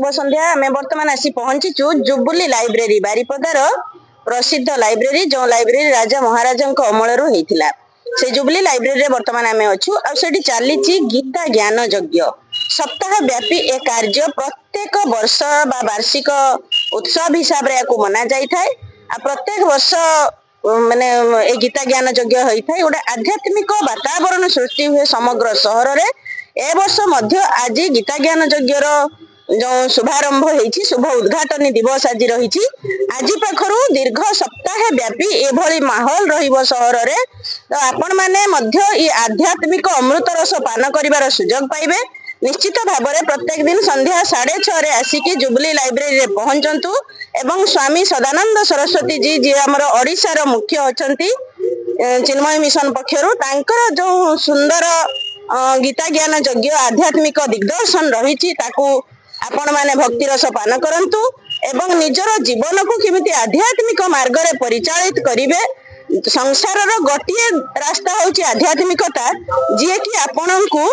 शुभ संध्या आम बर्तमान आसी पहुंचीचु जुबुली लाइब्रेरी बारिपदार प्रसिद्ध लाइब्रेरी जो लाइब्रेरी राजा महाराजा अमल होता से जुबली लाइब्रेरी बर्तमान आम अच्छु आठी चली गीता ज्ञान यज्ञ सप्ताह व्यापी ए कार्य प्रत्येक वर्ष बा वार्षिक उत्सव हिसाब से मना जाए प्रत्येक वर्ष माने ए गीता ज्ञान यज्ञ होता है गोटे आध्यात्मिक वातावरण सृष्टि हुए समग्र सहर में ए वर्ष मध्य आज गीता ज्ञान यज्ञ जो शुभारंभ होती शुभ उद्घाटन दिवस आज रही आज पाखर दीर्घ सप्ताह व्यापी एभली माहौल रहिबो सहर रे तो आपण माने मध्य ये आध्यात्मिक अमृत रस पान करिवार सुजोग पाइबे। निश्चित भाव में प्रत्येक दिन संध्या 6:30 आसिकी जुबली लाइब्रेरी रे पहुंचंतु एवं स्वामी सदानंद सरस्वती जी जी आमर ओडिशार मुख्य अछंती चिन्मय मिशन पक्षरु तांकर जो सुंदर गीता ज्ञान यज्ञ आध्यात्मिक दिग्दर्शन रही आपण माने भक्ति रस पान करंतु एवं निजर जीवन को किमिति आध्यात्मिक मार्ग रे परिचालित करिवे। संसार गोटे रास्ता होची आध्यात्मिकता जी कि आपण को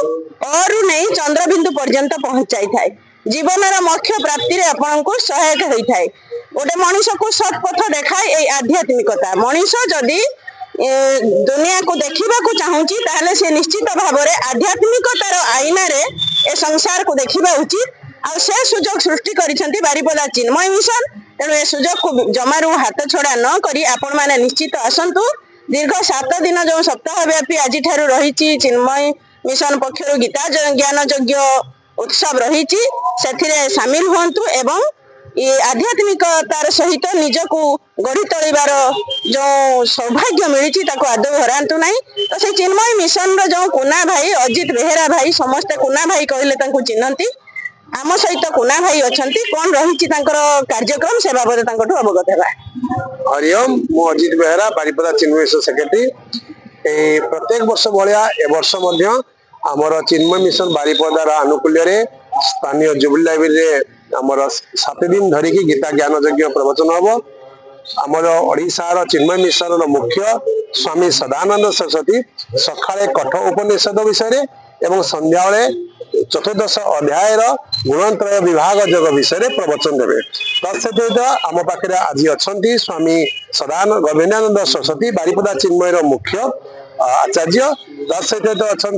और नहीं चंद्रबिंदु पर्यंत पहुंचाई थाए जीवन मोक्ष प्राप्ति रे आपण को सहायक होता है। गोटे मनीष को सत पथ देखाए ये आध्यात्मिकता मनीष जदि दुनिया को देखा चाहूँगी ताहले से निश्चित भाव में आध्यात्मिकतार आईना रे ए संसार को देखा उचित आ से सुजोग सृष्टि करिसेंती बारिपदा चिन्मय मिशन तेणु ए सुजोग को जमारू हाथ छड़ा न करी आपण माने निश्चित आसंतु दीर्घ 7 दिन जो सप्ताह व्यापी आज ठारू रही चिन्मय मिशन पक्षर गीता ज्ञान यज्ञ उत्सव रही से सामिल हुंतु एवं ये आध्यात्मिकतार सहित निजको गढ़ी तोड़ार जो सौभाग्य मिली आदौ हरातु ना तो से चिन्मय मिशन जो कुना भाई अजित बेहेरा भाई समस्ते कुना भाई कहले चिन्हती आम सहित कुना भाई अच्छा कौन रही कार्यक्रम से बाबद अवगत है। हरिओम मु अजित बेहेरा बारिपदा चिन्मय मिशन सेक्रेटरी प्रत्येक वर्ष भाया ए वर्ष आमर चिन्मय मिशन बारिपदार आनुकूल्य स्थानीय जुबली लाइब्रेरी आमर 7 दिन धरिकी गीता ज्ञान यज्ञ प्रवचन हम आमर ओडिशार चिन्मय मिशन मुख्य स्वामी सदानंद सरस्वती सकाळे कठ उपनिषद विषय एवं संध्या चतुर्दश अध्याय गुणत्रय विभाग योग विषय प्रवचन देवे तत्सहित आम पाखे आज अच्छा स्वामी सदानंद गोविंदानंद सरस्वती बारिपदा चिन्मयर मुख्य आचार्य तत्सहित अच्छा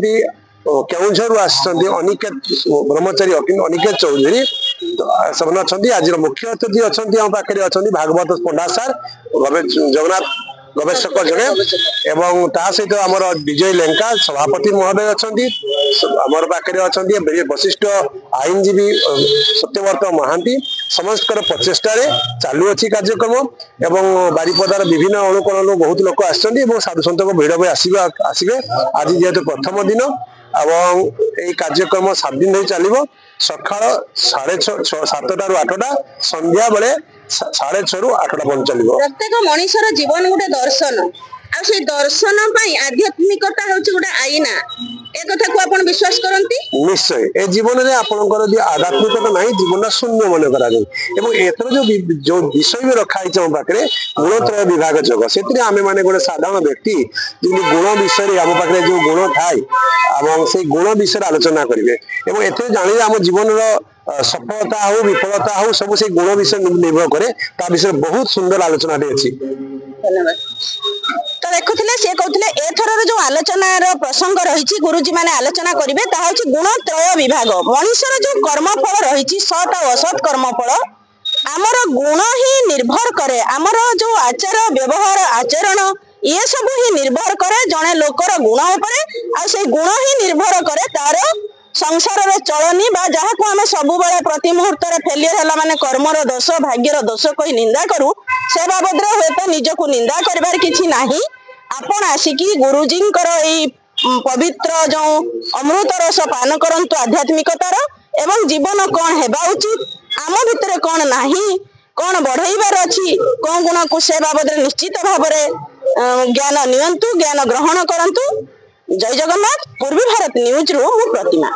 केउझर अनिकेत ब्रह्मचारी अनिकेत चौधरी से अच्छा आज मुख्य अतिथि अच्छा पाखे अच्छा भागवत पंडा सार जगन्नाथ गवेषक जड़े एवं ता सहित आमर विजय लेंका सभापति महोदय अच्छा आमर पाखे अच्छा वशिष्ठ आईनजीवी सत्यव्रत महांती समस्त प्रचेषार चालू अच्छी कार्यक्रम एवं बारिपदार विभिन्न अणुकोण बहुत लोक आसो साधु सत भिड़ भी आसवे आज जेहेतु प्रथम दिन एवं ये कार्यक्रम 7 दिन चलो सकाल 7:30 ରୁ 8ଟା संध्या बेले 6:30 ରୁ 8ଟା पर्यंत चलो। प्रत्येक मनुष्यर जीवन गोटे दर्शन आ से दर्शन पाई आध्यात्मिकता होची गोटे आईना ए कथा को आपण विश्वास करंती निश्चय ए जीवन रे आपनकर जे आध्यात्मिकता नाही जीवन शून्य मन करा जाय एवं एतर जो विषय भी रखा है हम पाखरे गुणत्रय विभाग योग सेतिर आमे माने गोटे साधारण व्यक्ति जे गुण विषय आम पाखरे जो गुण थाए एवं से गुण विषय आलोचना करिवे एवं एते जानि हम जीवन रो सफलता हो विफलता हो सब से गुण विषय निर्भर करे ता विषय बहुत सुंदर आलोचना अछि। धन्यवाद। तो देखुले से कहते एथर जो आलोचनार प्रसंग रही गुरुजी माने आलोचना करेंगे ताहा गुणत्रय विभाग मनुष्यर जो कर्मफल रही सत और असत कर्मफल आमर गुण ही निर्भर करे आमर जो आचार व्यवहार आचरण ये सब ही निर्भर करे जड़े लोकर गुण उपर गुण ही निर्भर करे तार संसार चलनी जहाँ को आम सब प्रति मुहूर्त फेलियर है माने कर्मर दोष भाग्यर दोष कही निंदा करूँ से बाबद हे तो निजक निंदा कर किसी नाही आपण आसिकी गुरुजींकर पवित्र जो अमृत रस पान करंतु आध्यात्मिकतार एवं जीवन कौन हेबा उचित आम भितर कौन नाही कौन बढ़ाइबार अच्छी कौन गुण को से बाबद निश्चित भाव में ज्ञान नियंतु ज्ञान ग्रहण करंतु। जय जगन्नाथ। पूर्वी भारत न्यूज रु प्रतिमा।